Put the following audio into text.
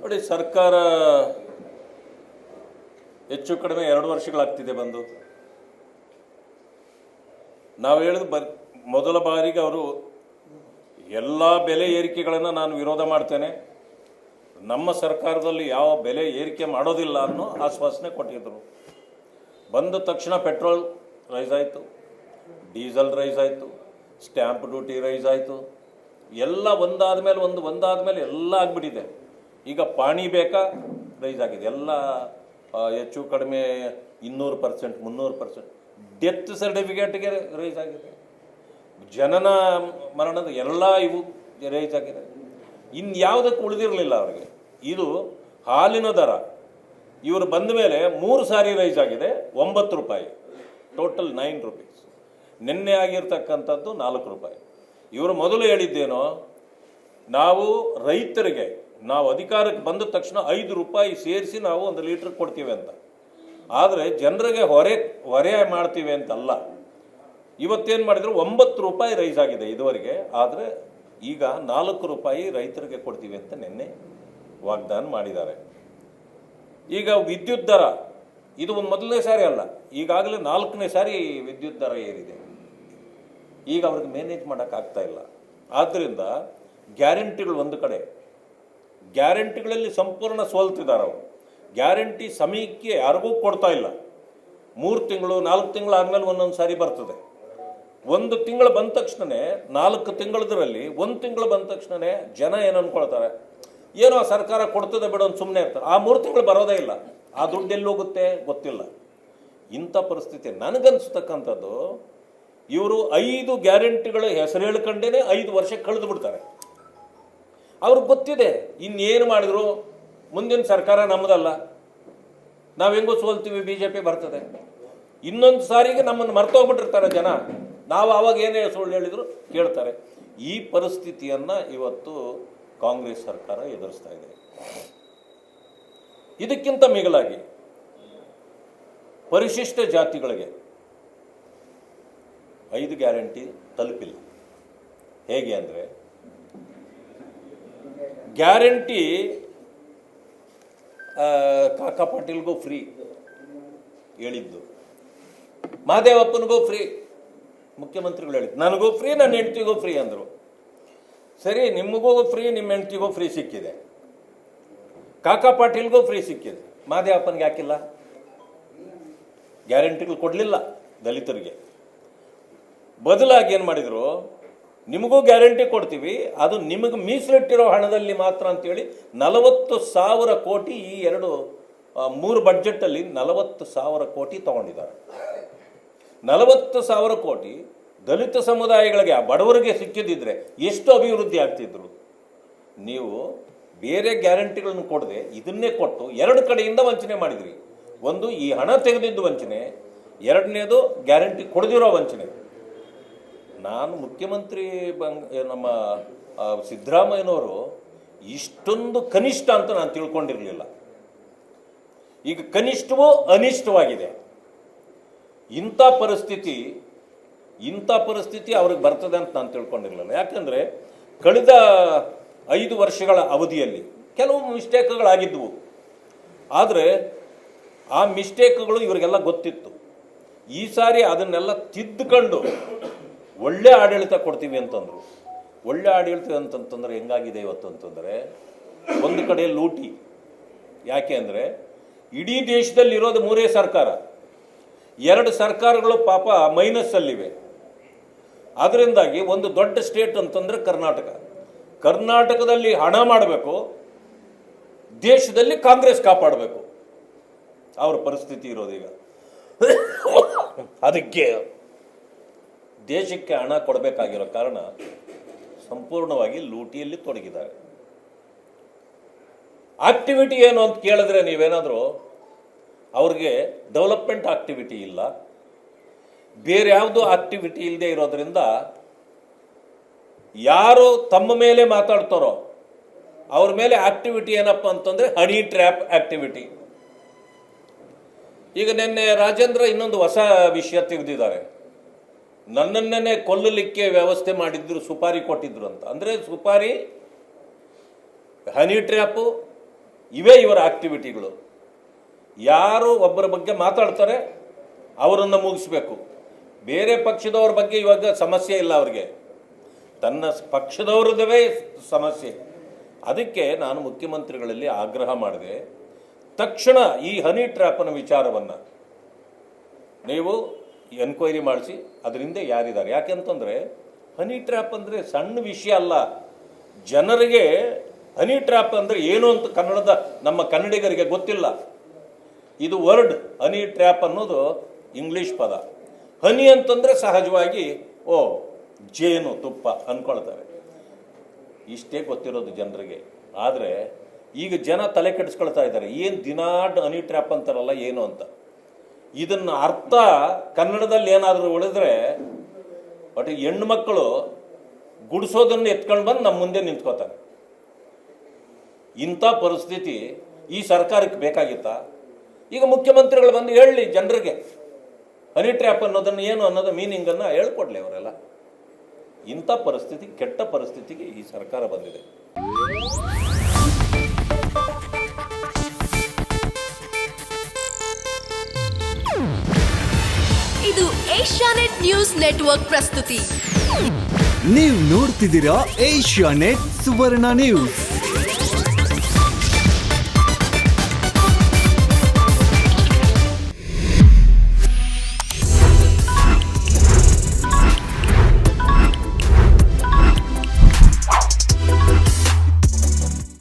ನೋಡಿ, ಸರ್ಕಾರ ಹೆಚ್ಚು ಕಡಿಮೆ 2 ವರ್ಷಗಳಾಗ್ತಿದೆ ಬಂದು. ನಾವು ಹೇಳಿದ ಮೊದಲ ಬಾರಿಗೆ ಅವರು ಎಲ್ಲ ಬೆಲೆ ಏರಿಕೆಗಳನ್ನು ನಾನು ವಿರೋಧ ಮಾಡ್ತೇನೆ, ನಮ್ಮ ಸರ್ಕಾರದಲ್ಲಿ ಯಾವ ಬೆಲೆ ಏರಿಕೆ ಮಾಡೋದಿಲ್ಲ ಅನ್ನೋ ಆಶ್ವಾಸನೆ ಕೊಟ್ಟಿದ್ದರು. ಬಂದ ತಕ್ಷಣ ಪೆಟ್ರೋಲ್ ರೈಸ್ ಆಯಿತು, ಡೀಸೆಲ್ ರೈಸ್ ಆಯಿತು, ಸ್ಟ್ಯಾಂಪ್ ಡ್ಯೂಟಿ ರೈಸ್ ಆಯಿತು, ಎಲ್ಲ ಒಂದಾದ ಮೇಲೆ ಎಲ್ಲ ಆಗಿಬಿಟ್ಟಿದೆ. ಈಗ ಪಾಣಿ ಬೇಕಾ ರೈಸ್ ಆಗಿದೆ, ಎಲ್ಲ ಹೆಚ್ಚು ಕಡಿಮೆ 200%, 300%. ಡೆತ್ ಸರ್ಟಿಫಿಕೇಟ್ಗೆ ರೈಸ್ ಆಗಿದೆ, ಜನನ ಮರಣದ ಎಲ್ಲ ಇವು ರೈಸ್ ಆಗಿದೆ. ಇನ್ಯಾವುದಕ್ಕೆ ಉಳಿದಿರಲಿಲ್ಲ ಅವರಿಗೆ. ಇದು ಹಾಲಿನ ದರ ಇವರು ಬಂದ ಮೇಲೆ 3 ಸಾರಿ ರೈಸ್ ಆಗಿದೆ, 9 ರೂಪಾಯಿ, ಟೋಟಲ್ 9 ರೂಪೀಸ್. ನಿನ್ನೆ ಆಗಿರ್ತಕ್ಕಂಥದ್ದು 4 ರೂಪಾಯಿ. ಇವರು ಮೊದಲು ಹೇಳಿದ್ದೇನೋ, ನಾವು ರೈತರಿಗೆ ನಾವು ಅಧಿಕಾರಕ್ಕೆ ಬಂದ ತಕ್ಷಣ 5 ರೂಪಾಯಿ ಸೇರಿಸಿ ನಾವು 1 ಲೀಟ್ರ್ ಕೊಡ್ತೀವಿ ಅಂತ. ಆದರೆ ಜನರಿಗೆ ಹೊರೆ ಮಾಡ್ತೀವಿ ಅಂತಲ್ಲ. ಇವತ್ತೇನು ಮಾಡಿದ್ರು, 9 ರೂಪಾಯಿ ರೈಸ್ ಆಗಿದೆ ಇದುವರೆಗೆ. ಆದರೆ ಈಗ 4 ರೂಪಾಯಿ ರೈತರಿಗೆ ಕೊಡ್ತೀವಿ ಅಂತ ನಿನ್ನೆ ವಾಗ್ದಾನ ಮಾಡಿದ್ದಾರೆ. ಈಗ ವಿದ್ಯುತ್ ದರ ಇದು ಮೊದಲನೇ ಸಾರಿ ಅಲ್ಲ, ಈಗಾಗಲೇ 4ನೇ ಸಾರಿ ವಿದ್ಯುತ್ ದರ ಏರಿದೆ. ಈಗ ಅವ್ರಿಗೆ ಮ್ಯಾನೇಜ್ ಮಾಡೋಕ್ಕಾಗ್ತಾ ಇಲ್ಲ. ಆದ್ದರಿಂದ ಗ್ಯಾರಂಟಿಗಳು ಒಂದು ಕಡೆ, ಗ್ಯಾರಂಟಿಗಳಲ್ಲಿ ಸಂಪೂರ್ಣ ಸೋಲ್ತಿದ್ದಾರೆ ಅವರು. ಗ್ಯಾರಂಟಿ ಸಮಯಕ್ಕೆ ಯಾರಿಗೂ ಕೊಡ್ತಾ ಇಲ್ಲ. 3 ತಿಂಗಳು 4 ತಿಂಗಳು ಆದಮೇಲೆ ಒಂದೊಂದು ಸಾರಿ ಬರ್ತದೆ. 1 ತಿಂಗಳು ಬಂದ ತಕ್ಷಣವೇ 4 ತಿಂಗಳದ್ರಲ್ಲಿ 1 ತಿಂಗಳು ಬಂದ ತಕ್ಷಣವೇ ಜನ ಏನು ಅಂದ್ಕೊಳ್ತಾರೆ, ಏನೋ ಸರ್ಕಾರ ಕೊಡ್ತದೆ ಬಿಡೋ ಅಂತ ಸುಮ್ಮನೆ ಇರ್ತಾರೆ. ಆ 3 ತಿಂಗಳು ಬರೋದೇ ಇಲ್ಲ. ಆ ದುಡ್ಡು ಎಲ್ಲಿ ಹೋಗುತ್ತೆ ಗೊತ್ತಿಲ್ಲ. ಇಂಥ ಪರಿಸ್ಥಿತಿ ನನಗನ್ಸ್ತಕ್ಕಂಥದ್ದು, ಇವರು 5 ಗ್ಯಾರಂಟಿಗಳ ಹೆಸರು ಹೇಳ್ಕೊಂಡೇ 5 ವರ್ಷ ಕಳೆದು ಬಿಡ್ತಾರೆ. ಅವ್ರಿಗೆ ಗೊತ್ತಿದೆ ಇನ್ನೇನು ಮಾಡಿದ್ರು ಮುಂದಿನ ಸರ್ಕಾರ ನಮ್ಮದಲ್ಲ, ನಾವು ಹೆಂಗೋ ಸೋಲ್ತೀವಿ, BJP ಬರ್ತದೆ. ಇನ್ನೊಂದು ಸಾರಿಗೆ ನಮ್ಮನ್ನು ಮರ್ತೋಗ್ಬಿಟ್ಟಿರ್ತಾರೆ ಜನ. ನಾವು ಆವಾಗ ಏನೇ ಸುಳ್ಳು ಹೇಳಿದ್ರು ಕೇಳ್ತಾರೆ. ಈ ಪರಿಸ್ಥಿತಿಯನ್ನು ಇವತ್ತು ಕಾಂಗ್ರೆಸ್ ಸರ್ಕಾರ ಎದುರಿಸ್ತಾ ಇದೆ. ಇದಕ್ಕಿಂತ ಮಿಗಿಲಾಗಿ ಪರಿಶಿಷ್ಟ ಜಾತಿಗಳಿಗೆ 5 ಗ್ಯಾರಂಟಿ ತಲುಪಿಲ್ಲ. ಹೇಗೆ ಅಂದರೆ, ಗ್ಯಾರಂಟಿ ಕಾಕಾ ಪಾಟೀಲ್ಗೂ ಫ್ರೀ ಹೇಳಿದ್ದು, ಮಹದೇವಪ್ಪನಿಗೂ ಫ್ರೀ, ಮುಖ್ಯಮಂತ್ರಿಗಳು ಹೇಳಿದ್ದು ನನಗೂ ಫ್ರೀ, ನನ್ನ ಹೆಂಡತಿಗೂ ಫ್ರೀ ಅಂದರು. ಸರಿ, ನಿಮಗೂ ಫ್ರೀ, ನಿಮ್ಮ ಹೆಂಡತಿಗೂ ಫ್ರೀ ಸಿಕ್ಕಿದೆ, ಕಾಕಾ ಪಾಟೀಲ್ಗೂ ಫ್ರೀ ಸಿಕ್ಕಿದೆ, ಮಹದೇವಪ್ಪನಿಗೆ ಯಾಕಿಲ್ಲ? ಗ್ಯಾರಂಟಿಗಳು ಕೊಡಲಿಲ್ಲ ದಲಿತರಿಗೆ. ಬದಲಾಗಿ ಏನು ಮಾಡಿದರು, ನಿಮಗೂ ಗ್ಯಾರಂಟಿ ಕೊಡ್ತೀವಿ, ಅದು ನಿಮಗೆ ಮೀಸಲಿಟ್ಟಿರೋ ಹಣದಲ್ಲಿ ಮಾತ್ರ ಅಂತೇಳಿ 40,000 ಕೋಟಿ ಈ 3 ಬಡ್ಜೆಟಲ್ಲಿ 40,000 ಕೋಟಿ ತಗೊಂಡಿದ್ದಾರೆ. 40,000 ಕೋಟಿ ದಲಿತ ಸಮುದಾಯಗಳಿಗೆ, ಆ ಬಡವರಿಗೆ ಸಿಕ್ಕಿದ್ದಿದ್ರೆ ಎಷ್ಟು ಅಭಿವೃದ್ಧಿ ಆಗ್ತಿದ್ರು. ನೀವು ಬೇರೆ ಗ್ಯಾರಂಟಿಗಳನ್ನು ಕೊಡದೆ ಇದನ್ನೇ ಕೊಟ್ಟು 2 ಕಡೆಯಿಂದ ವಂಚನೆ ಮಾಡಿದ್ರಿ. ಒಂದು, ಈ ಹಣ ತೆಗೆದಿದ್ದು ವಂಚನೆ, ಎರಡನೇದು ಗ್ಯಾರಂಟಿ ಕೊಡದಿರೋ ವಂಚನೆ. ನಾನು ಮುಖ್ಯಮಂತ್ರಿ ನಮ್ಮ ಸಿದ್ದರಾಮಯ್ಯನವರು ಇಷ್ಟೊಂದು ಕನಿಷ್ಠ ಅಂತ ನಾನು ತಿಳ್ಕೊಂಡಿರಲಿಲ್ಲ. ಈಗ ಕನಿಷ್ಠವೂ ಅನಿಷ್ಠವಾಗಿದೆ. ಇಂಥ ಪರಿಸ್ಥಿತಿ ಅವ್ರಿಗೆ ಬರ್ತದೆ ಅಂತ ನಾನು ತಿಳ್ಕೊಂಡಿರಲಿಲ್ಲ. ಯಾಕಂದರೆ ಕಳೆದ 5 ವರ್ಷಗಳ ಅವಧಿಯಲ್ಲಿ ಕೆಲವು ಮಿಸ್ಟೇಕ್ಗಳಾಗಿದ್ದವು. ಆದರೆ ಆ ಮಿಸ್ಟೇಕ್ಗಳು ಇವರಿಗೆಲ್ಲ ಗೊತ್ತಿತ್ತು. ಈ ಸಾರಿ ಅದನ್ನೆಲ್ಲ ತಿದ್ದುಕೊಂಡು ಒಳ್ಳೆ ಆಡಳಿತ ಕೊಡ್ತೀವಿ ಅಂತಂದರು. ಒಳ್ಳೆ ಆಡಳಿತ ಅಂತಂತಂದರೆ ಹೆಂಗಾಗಿದೆ ಇವತ್ತು ಅಂತಂದರೆ, ಒಂದು ಕಡೆ ಲೂಟಿ. ಯಾಕೆ ಅಂದರೆ ಇಡೀ ದೇಶದಲ್ಲಿ ಇರೋದು 3 ಸರ್ಕಾರ, 2 ಸರ್ಕಾರಗಳು ಪಾಪ ಮೈನಸ್ಸಲ್ಲಿವೆ. ಅದರಿಂದಾಗಿ ಒಂದು ದೊಡ್ಡ ಸ್ಟೇಟ್ ಅಂತಂದರೆ ಕರ್ನಾಟಕದಲ್ಲಿ ಹಣ ಮಾಡಬೇಕು, ದೇಶದಲ್ಲಿ ಕಾಂಗ್ರೆಸ್ ಕಾಪಾಡಬೇಕು. ಅವ್ರ ಪರಿಸ್ಥಿತಿ ಇರೋದೀಗ. ಅದಕ್ಕೆ ದೇಶಕ್ಕೆ ಹಣ ಕೊಡಬೇಕಾಗಿರೋ ಕಾರಣ ಸಂಪೂರ್ಣವಾಗಿ ಲೂಟಿಯಲ್ಲಿ ತೊಡಗಿದ್ದಾರೆ. ಆಕ್ಟಿವಿಟಿ ಏನು ಅಂತ ಕೇಳಿದ್ರೆ ನೀವೇನಾದರೂ, ಅವ್ರಿಗೆ ಡೆವಲಪ್ಮೆಂಟ್ ಆಕ್ಟಿವಿಟಿ ಇಲ್ಲ, ಬೇರೆ ಯಾವುದೋ ಆಕ್ಟಿವಿಟಿ ಇಲ್ಲದೆ ಇರೋದ್ರಿಂದ ಯಾರು ತಮ್ಮ ಮೇಲೆ ಮಾತಾಡ್ತಾರೋ ಅವ್ರ ಮೇಲೆ ಆಕ್ಟಿವಿಟಿ ಏನಪ್ಪ ಅಂತಂದರೆ ಹನಿ ಟ್ರ್ಯಾಪ್ ಆಕ್ಟಿವಿಟಿ. ಈಗ ನಿನ್ನೆ ರಾಜೇಂದ್ರ ಇನ್ನೊಂದು ಹೊಸ ವಿಷಯ ತೆಗೆದಿದ್ದಾರೆ. ನನ್ನನ್ನೇ ಕೊಲ್ಲಲಿಕ್ಕೆ ವ್ಯವಸ್ಥೆ ಮಾಡಿದ್ರು, ಸುಪಾರಿ ಕೊಟ್ಟಿದ್ರು ಅಂತ. ಅಂದರೆ ಸುಪಾರಿ, ಹನಿ ಟ್ರ್ಯಾಪು, ಇವೇ ಇವರ ಆಕ್ಟಿವಿಟಿಗಳು. ಯಾರು ಒಬ್ಬರ ಬಗ್ಗೆ ಮಾತಾಡ್ತಾರೆ ಅವರನ್ನು ಮುಗಿಸ್ಬೇಕು. ಬೇರೆ ಪಕ್ಷದವ್ರ ಬಗ್ಗೆ ಇವಾಗ ಸಮಸ್ಯೆ ಇಲ್ಲ ಅವ್ರಿಗೆ, ತನ್ನ ಪಕ್ಷದವ್ರದೇ ಸಮಸ್ಯೆ. ಅದಕ್ಕೆ ನಾನು ಮುಖ್ಯಮಂತ್ರಿಗಳಲ್ಲಿ ಆಗ್ರಹ ಮಾಡಿದೆ, ತಕ್ಷಣ ಈ ಹನಿ ಟ್ರ್ಯಾಪನ ವಿಚಾರವನ್ನು ನೀವು ಎನ್ಕ್ವೈರಿ ಮಾಡಿಸಿ ಅದರಿಂದ ಯಾರಿದ್ದಾರೆ. ಯಾಕೆಂತಂದರೆ ಹನಿ ಟ್ರ್ಯಾಪ್ ಅಂದರೆ ಸಣ್ಣ ವಿಷಯ ಅಲ್ಲ. ಜನರಿಗೆ ಹನಿ ಟ್ರ್ಯಾಪ್ ಅಂದರೆ ಏನು ಅಂತ ನಮ್ಮ ಕನ್ನಡಿಗರಿಗೆ ಗೊತ್ತಿಲ್ಲ. ಇದು ವರ್ಡ್ ಹನಿ ಟ್ರ್ಯಾಪ್ ಅನ್ನೋದು ಇಂಗ್ಲೀಷ್ ಪದ. ಹನಿ ಅಂತಂದರೆ ಸಹಜವಾಗಿ ಜೇನು ತುಪ್ಪ ಅಂದ್ಕೊಳ್ತಾರೆ, ಇಷ್ಟೇ ಗೊತ್ತಿರೋದು ಜನರಿಗೆ. ಆದರೆ ಈಗ ಜನ ತಲೆ ಕೆಡಿಸ್ಕೊಳ್ತಾ ಇದ್ದಾರೆ, ಏನು ದಿನಾಡ್ ಹನಿ ಟ್ರ್ಯಾಪ್ ಅಂತಾರಲ್ಲ ಏನು ಅಂತ. ಇದನ್ನು ಅರ್ಥ ಕನ್ನಡದಲ್ಲಿ ಏನಾದರೂ ಉಳಿದ್ರೆ ಬಟ್ ಹೆಣ್ಮಕ್ಕಳು ಗುಡಿಸೋದನ್ನು ಎತ್ಕೊಂಡು ಬಂದು ನಮ್ಮ ಮುಂದೆ ನಿಂತ್ಕೋತಾರೆ. ಇಂಥ ಪರಿಸ್ಥಿತಿ ಈ ಸರ್ಕಾರಕ್ಕೆ ಬೇಕಾಗಿತ್ತಾ? ಈಗ ಮುಖ್ಯಮಂತ್ರಿಗಳು ಬಂದು ಹೇಳಲಿ ಜನರಿಗೆ, ಹನಿ ಟ್ರ್ಯಾಪ್ ಅನ್ನೋದನ್ನು ಏನು ಅನ್ನೋದು ಮೀನಿಂಗನ್ನು ಹೇಳ್ಕೊಡ್ಲಿ ಅವರೆಲ್ಲ. ಇಂಥ ಪರಿಸ್ಥಿತಿ, ಕೆಟ್ಟ ಪರಿಸ್ಥಿತಿಗೆ ಈ ಸರ್ಕಾರ ಬಂದಿದೆ. ಇದು ಏಷ್ಯಾನೆಟ್ ನ್ಯೂಸ್ ನೆಟ್ವರ್ಕ್ ಪ್ರಸ್ತುತಿ. ನೀವು ನೋಡ್ತಿದ್ದೀರಾ ಏಷ್ಯಾನೆಟ್ ಸುವರ್ಣ ನ್ಯೂಸ್.